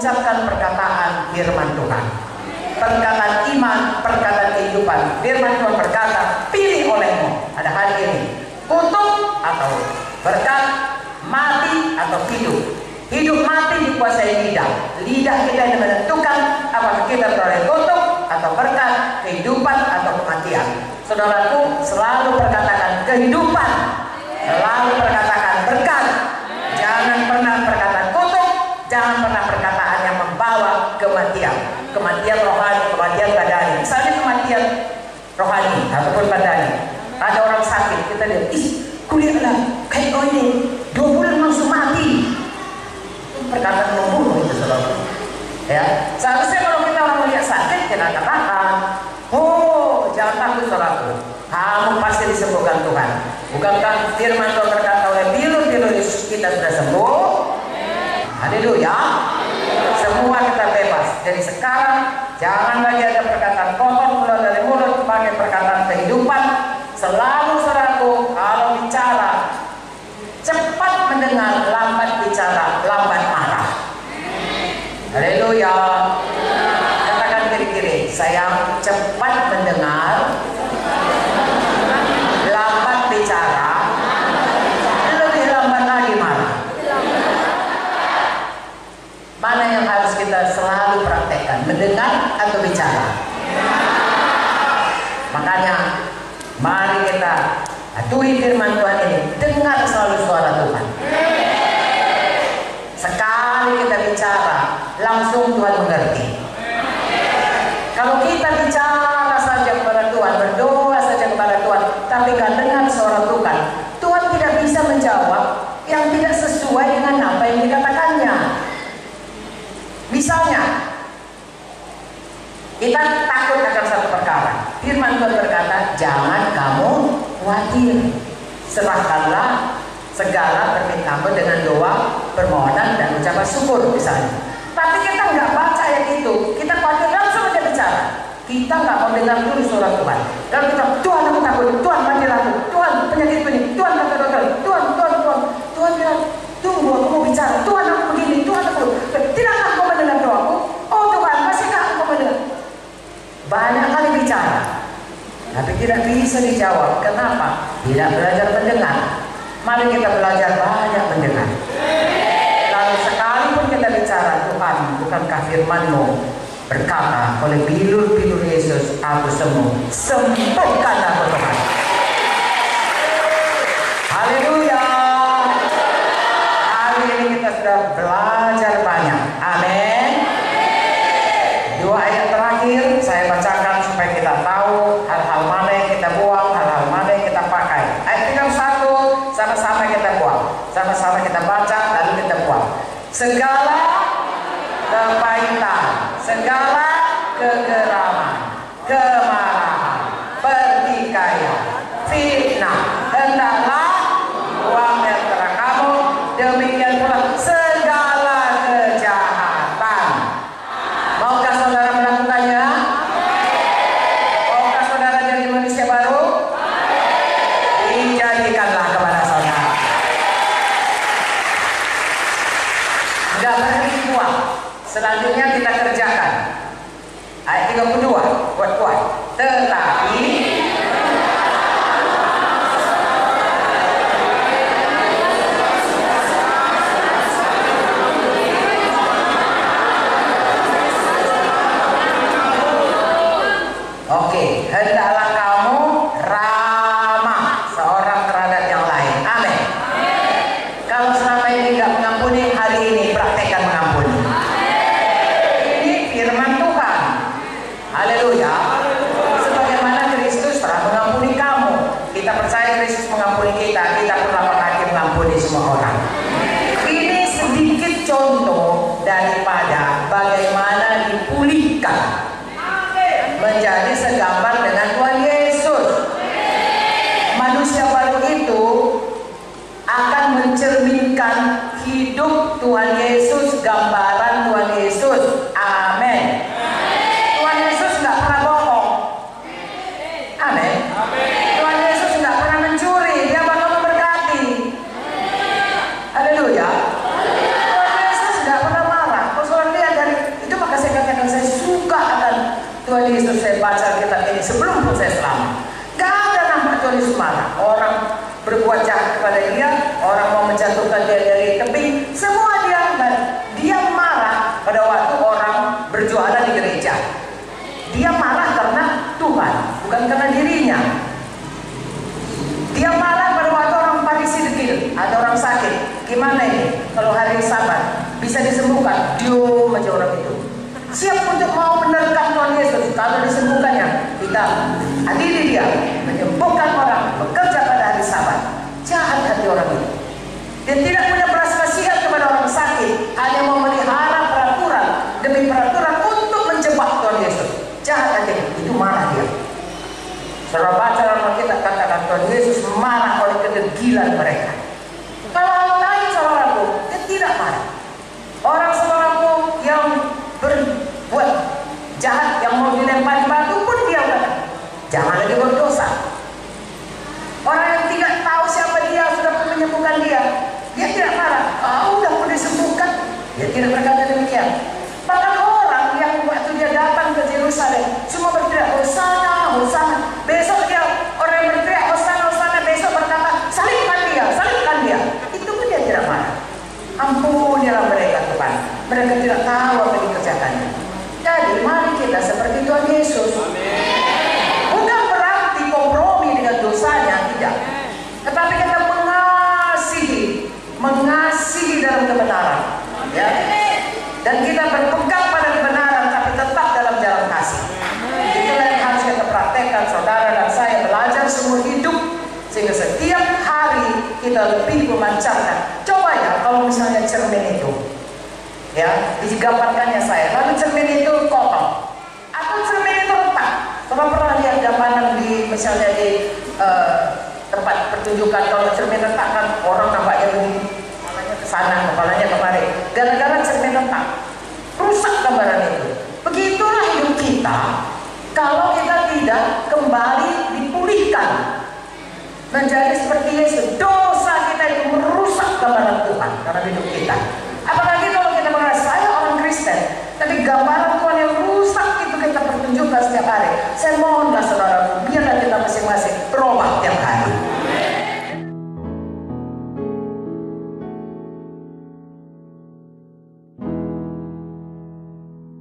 mengucapkan perkataan firman Tuhan, perkataan iman, perkataan kehidupan. Firman Tuhan berkata, pilih olehmu pada hari ini, kutuk atau berkat, mati atau hidup. Hidup mati dikuasai lidah. Lidah kita yang menentukan apakah kita beroleh kutuk atau berkat, kehidupan atau kematian. Saudaraku, selalu perkatakan kehidupan, selalu perkatakan berkat. Jangan pernah perkataan kutuk, jangan pernah perkataan yang membawa kematian. Kematian rohani, kematian badani. Misalnya kematian rohani ataupun badani. Ada orang sakit, kita lihat, kuliahlah kayak oh ini 2 bulan langsung mati. Perkataan membunuh itu, saudara. Ya, seharusnya kalau kita orang melihat sakit, kita katakan, oh jangan takut saudaraku, kamu pasti disembuhkan Tuhan. Bukankah firman Tuhan berkata oleh bilur-bilur Yesus kita sudah sembuh? Haleluya. Semua kita bebas. Jadi sekarang jangan lagi ada perkataan kotor keluar dari mulut, pakai perkataan kehidupan. Selalu saudaraku, kalau bicara cepat mendengar, lambat bicara, lambat marah. Haleluya. Katakan kiri-kiri, saya cepat mendengar, lambat bicara, lebih lambat lagi marah. Mana yang harus kita selalu praktekkan, mendengar atau bicara? Makanya mari kita atuhi firman Tuhan ini, dengar selalu suara Tuhan. Sekali kita bicara, langsung Tuhan mengerti. Kalau kita bicara saja kepada Tuhan, berdoa saja kepada Tuhan, tapi gak dengar suara Tuhan, Tuhan tidak bisa menjawab yang tidak sesuai dengan apa yang dikatakannya. Misalnya, kita takut akan satu perkara. Firman Tuhan berkata, jangan kamu khawatir, serahkanlah segala permintaanmu dengan doa, permohonan dan ucapan syukur misalnya. Tapi kita nggak baca ayat itu, kita khawatir langsung aja bicara. Kita nggak mau dengar dulu suara Tuhan. Lalu kita, Tuhan aku takut, Tuhan mati aku, Tuhan penyakit ini, Tuhan kata dokter, Tuhan bilang, tunggu aku mau bicara, Tuhan aku begini, Tuhan aku, tidakkah kau mendengar doaku? Oh Tuhan, masihkah aku mendengar? Banyak kali bicara, tapi tidak bisa dijawab. Kenapa? Tidak belajar mendengar. Mari kita belajar banyak mendengar. Lalu sekalipun kita bicara, Tuhan, bukankah firman-Mu berkata oleh bilur-bilur Yesus, aku sembuh, sembuhkan aku Tuhan. Haleluya. Hari ini kita sudah belajar banyak. Amin. 2 ayat terakhir saya bacakan supaya kita tahu hal-hal mana yang kita buang, hal-hal mana yang kita pakai. Ayat 31 sama-sama kita buang, sama-sama kita baca lalu kita buang. Segala kepahitan, segala kegeraman, kemarahan, pertikaian, fitnah, hendaklah buang dari antara kamu. Demikian pula segala kejahatan. Maukah saudara melakukannya? Maukah saudara jadi manusia baru? Dijadikanlah kepada saudara. Tidak berhenti buang. Selanjutnya kita kerjakan. Ayat 32, kuat-kuat. Tetapi oke, hendaklah kamu ramah seorang terhadap yang lain. Amin. Kalau selama ini tidak mengampuni, hari ini praktekkan mengampuni. Ini firman Tuhan. Haleluya. Sebagaimana Kristus telah mengampuni kamu. Kita percaya Kristus mengampuni kita. Kita pun dapat lagi mengampuni semua orang. Ini sedikit contoh daripada bagaimana dipulihkan menjadi segambar dengan Tuhan Yesus. Manusia baru itu akan mencerminkan hidup Tuhan Yesus, gambaran Tuhan Yesus. Amin. Tuhan Yesus nggak pernah bohong. Amin. Tuhan Yesus nggak pernah mencuri. Dia bakal memberkati. Haleluya. Tuhan Yesus nggak pernah marah. Kalau saudara lihat saat ini sebelum proses selamat. Gak ada nampak Tuhan Yesus marah. Orang berbuat jahat kepada dia, orang mau menjatuhkan dia dari tebing, semua dia marah pada waktu orang berjualan di gereja. Dia marah karena Tuhan, bukan karena dirinya. Dia marah pada waktu orang Farisi dekil, ada orang sakit. Gimana ini? Kalau hari Sabat bisa disembuhkan, diam aja orang itu. Siap untuk mau menerkam Tuhan Yesus. Kalau disembuhkannya, kita adili dia, menyembuhkan orang, bekerja pada hari Sabat. Jahat hati orang itu. Dia tidak punya belas kasihan kepada orang sakit, hanya mau melihara peraturan demi peraturan untuk menjebak Tuhan Yesus. Jahat hati itu marah dia. Saudara baca dalam kita katakan Tuhan Yesus marah oleh kedegilan mereka. Kalau orang lain saudaraku, dia tidak marah. Orang saudaraku yang berbuat jahat, yang mau dilempari batu pun dia kata, jangan lagi berdosa. Orang yang tidak tahu siapa dia sudah menyembuhkan dia tidak marah. Udah pun disembuhkan, dia tidak berkata demikian. Bahkan orang yang waktu dia datang ke Yerusalem semua berteriak Hosana, Hosana. Besok dia orang yang berteriak Hosana, Hosana besok berkata salibkan dia. Itu pun dia tidak marah. Ampunilah mereka Tuhan, mereka tidak tahu apa yang dikerjakannya. Jadi mari kita seperti Tuhan Yesus. Bukan berarti kompromi dengan dosanya, tidak. Tetapi kita mengasihi dalam kebenaran, ya. Dan kita berpegang pada kebenaran, tapi tetap dalam jalan kasih. Itulah yang harus kita praktekkan, saudara dan saya belajar seumur hidup, sehingga setiap hari kita lebih memancarkan. Coba ya, kalau misalnya cermin itu, ya, digambarkannya saya, lalu cermin itu kotor, atau cermin itu retak. Coba pernah lihat gambaran di misalnya di tempat pertunjukan, kalau cermin retak kan orang nampaknya begini, kepalanya ke sana, kepalanya kemari, gara-gara cermin retak, rusak gambaran itu. Begitulah hidup kita kalau kita tidak kembali dipulihkan menjadi seperti Yesus. Dosa kita itu merusak gambaran Tuhan dalam hidup kita. Apalagi kalau kita mengatakan saya orang Kristen, tapi gambaran Tuhan yang rusak itu kita pertunjukkan setiap hari. Saya mohon